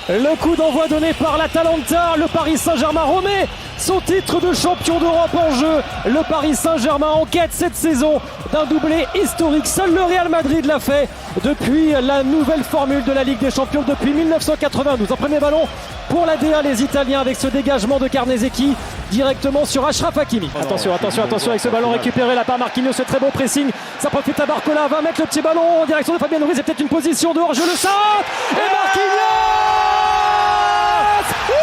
Le coup d'envoi donné par l'Atalanta, le Paris Saint-Germain remet son titre de champion d'Europe en jeu. Le Paris Saint-Germain en quête cette saison d'un doublé historique. Seul le Real Madrid l'a fait depuis la nouvelle formule de la Ligue des Champions depuis 1992. Un premier ballon pour la DA, les Italiens, avec ce dégagement de Karnezecki directement sur Achraf Hakimi. Attention avec ce ballon récupéré là par Marquinhos, ce très beau pressing. Ça profite à Barcola, 20 mètres le petit ballon en direction de Fabien Ruiz. C'est peut-être une position de hors-jeu, le centre et Marquinhos.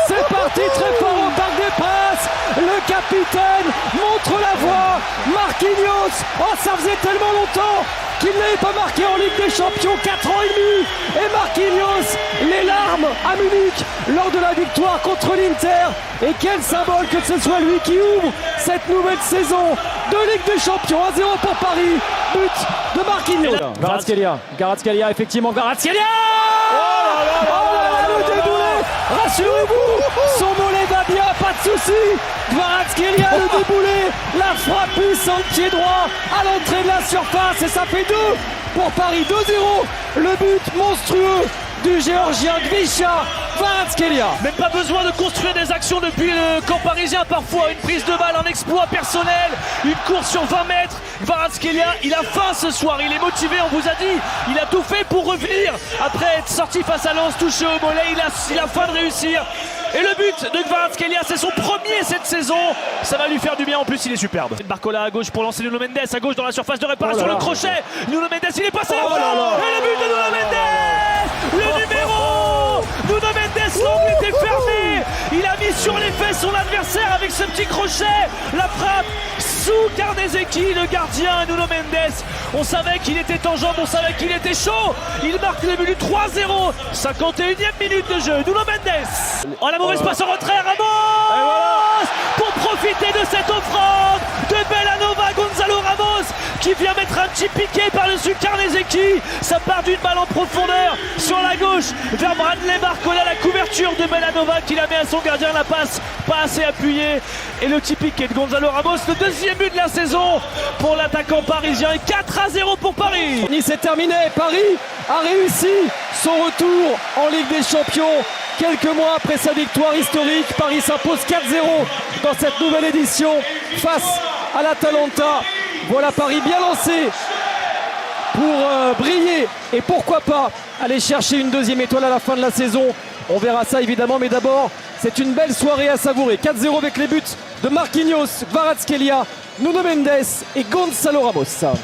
C'est parti très fort au Parc des Princes. Le capitaine montre la voie. Marquinhos, oh ça faisait tellement longtemps qu'il n'avait pas marqué en Ligue des Champions, 4 ans et demi. Et Marquinhos, les larmes à Munich lors de la victoire contre l'Inter. Et quel symbole que ce soit lui qui ouvre cette nouvelle saison de Ligue des Champions. 1-0 pour Paris, but de Marquinhos. Kvaratskhelia, effectivement Kvaratskhelia. Le déboulé, rassurez-vous, son mollet va bien, pas de soucis. Kvaratskhelia, le déboulé, la frappe puissante pied droit à l'entrée de la surface et ça fait 2 pour Paris, 2-0. Le but monstrueux du Géorgien Gvisha Kvaratskhelia. Même pas besoin de construire des actions depuis le camp parisien. Parfois une prise de balle, un exploit personnel, une course sur 20 mètres. Kvaratskhelia, il a faim ce soir, il est motivé, on vous a dit. Il a tout fait pour revenir après être sorti face à Lens, touché au mollet. Il a faim de réussir. Et le but de Kvaratskhelia, c'est son premier cette saison. Ça va lui faire du bien, en plus il est superbe. Barcola à gauche pour lancer Nuno Mendes, à gauche dans la surface de réparation, le crochet. Nuno Mendes, il est passé. Et le but de Nuno Mendes, le numéro. Nuno Mendes, l'angle était fermé. Il a mis sur les fesses son adversaire avec ce petit crochet. La frappe sous Karnezecki, le gardien. Nuno Mendes, on savait qu'il était en jambes, on savait qu'il était chaud. Il marque le but du 3-0, 51e minute de jeu. Nuno Mendes. Oh, la mauvaise passe en retrait, Ramos pour profiter de cette offrande de Bellanova. Gonzalo Ramos qui vient mettre un petit piqué par-dessus Karnezecki. Ça part d'une balle en profondeur sur la gauche vers Bradley Barcola. La couverture de Bellanova qui la met à son gardien. La passe pas assez appuyée. Et le petit piqué de Gonzalo Ramos. Le deuxième but de la saison pour l'attaquant parisien. 4-0 pour Paris. Nice est terminé. Paris a réussi son retour en Ligue des Champions. Quelques mois après sa victoire historique, Paris s'impose 4-0 dans cette nouvelle édition face à l'Atalanta. Voilà Paris bien lancé pour briller et pourquoi pas aller chercher une deuxième étoile à la fin de la saison. On verra ça évidemment, mais d'abord c'est une belle soirée à savourer. 4-0 avec les buts de Marquinhos, Kvaratskhelia, Nuno Mendes et Gonzalo Ramos.